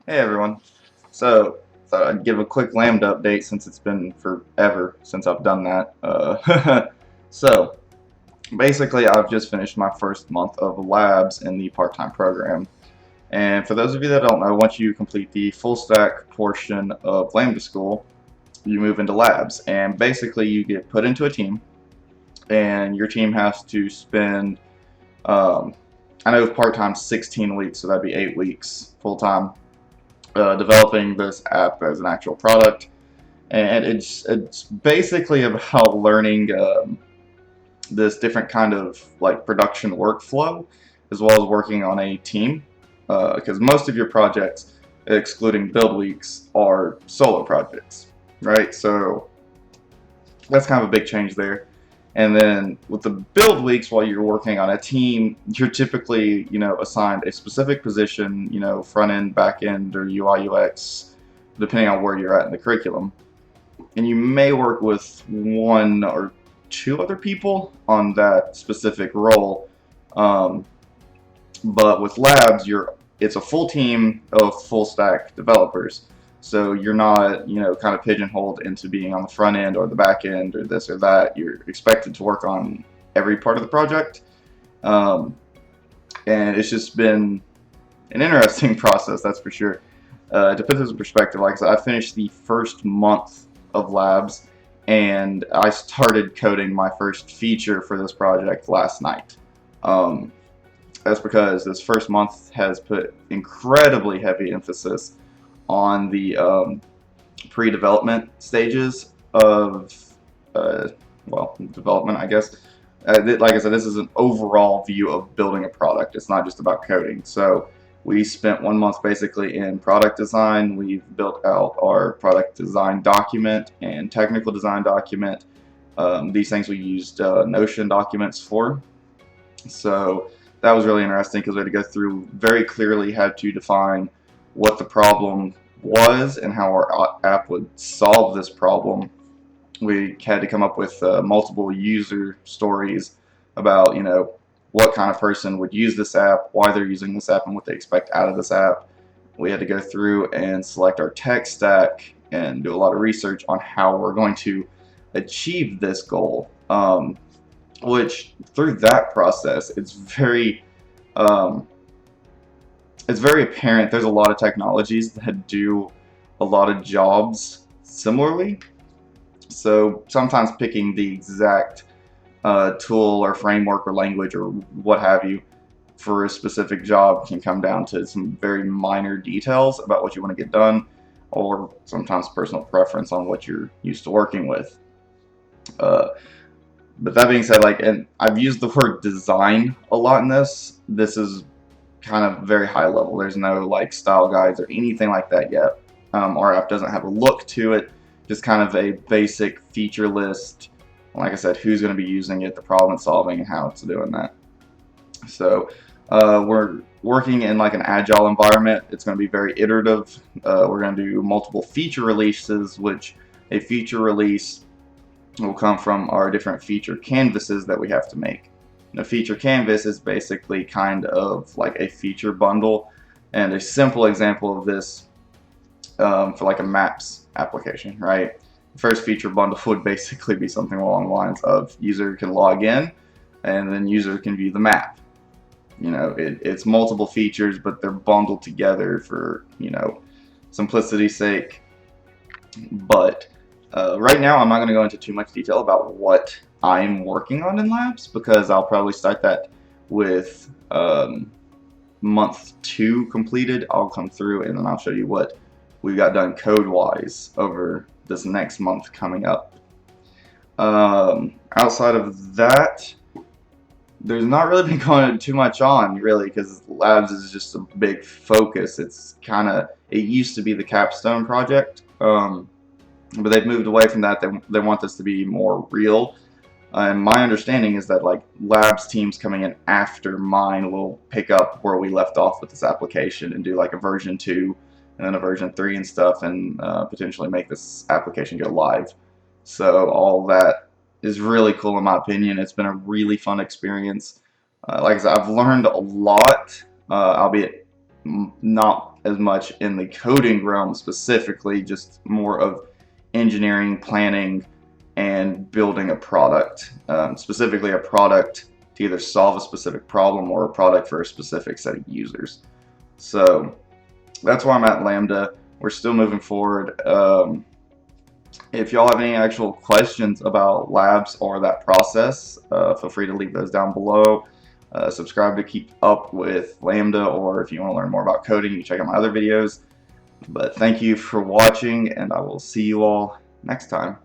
Hey everyone. So, thought I'd give a quick Lambda update since it's been forever since I've done that. So, basically, I've just finished my first month of labs in the part-time program. And for those of you that don't know, once you complete the full stack portion of Lambda school, you move into labs. And basically, you get put into a team, and your team has to spend, um, I know part-time 16 weeks, so that'd be 8 weeks full-time developing this app as an actual product, and it's basically about learning this different kind of like production workflow, as well as working on a team, because most of your projects, excluding build weeks, are solo projects, right? So that's kind of a big change there. And then with the build weeks, while you're working on a team, you're typically, assigned a specific position, front end, back end, or UI UX, depending on where you're at in the curriculum. And you may work with one or two other people on that specific role. Um, but with labs, it's a full team of full stack developers. So you're not, kind of pigeonholed into being on the front end or the back end or this or that. You're expected to work on every part of the project. Um, and it's just been an interesting process, that's for sure. To put this in perspective, like I said, I finished the first month of labs, and I started coding my first feature for this project last night. Um, that's because this first month has put incredibly heavy emphasis on the pre-development stages of, development, I guess. Like I said, this is an overall view of building a product. It's not just about coding. So we spent 1 month basically in product design. We've built out our product design document and technical design document. These things we used Notion documents for. So that was really interesting because we had to go through very clearly, had to define what the problem was and how our app would solve this problem. We had to come up with multiple user stories about, what kind of person would use this app, why they're using this app, and what they expect out of this app. We had to go through and select our tech stack and do a lot of research on how we're going to achieve this goal. Which through that process, um, it's very apparent there's a lot of technologies that do a lot of jobs similarly. So sometimes picking the exact tool or framework or language or what have you for a specific job can come down to some very minor details about what you want to get done, or sometimes personal preference on what you're used to working with. But that being said, and I've used the word design a lot in this. This is kind of very high level. There's no style guides or anything like that yet. Our app doesn't have a look to it, just kind of a basic feature list. Like I said, who's going to be using it, the problem solving, and how it's doing that. So we're working in an agile environment. It's going to be very iterative. We're going to do multiple feature releases, which a feature release will come from our different feature canvases that we have to make. A feature canvas is basically kind of like a feature bundle, and a simple example of this for a maps application, right? The first feature bundle would basically be something along the lines of user can log in, and then user can view the map. It's multiple features, but they're bundled together for simplicity's sake. But right now, I'm not going to go into too much detail about what I'm working on in labs, because I'll probably start that with month 2 completed. I'll come through and then I'll show you what we got done code-wise over this next month coming up. Outside of that, there's not really been going too much on, really, because labs is just a big focus. It used to be the capstone project, but they've moved away from that. They want this to be more real. And my understanding is that labs teams coming in after mine will pick up where we left off with this application and do a version 2 and then a version 3 and stuff, and potentially make this application go live. So all that is really cool in my opinion. It's been a really fun experience. Like I said, I've learned a lot, albeit not as much in the coding realm specifically, just more of engineering, planning, and building a product, specifically a product to either solve a specific problem or a product for a specific set of users. So that's why I'm at Lambda. We're still moving forward. If y'all have any actual questions about labs or that process, feel free to leave those down below. Subscribe to keep up with Lambda, or if you want to learn more about coding, you can check out my other videos. But thank you for watching, and I will see you all next time.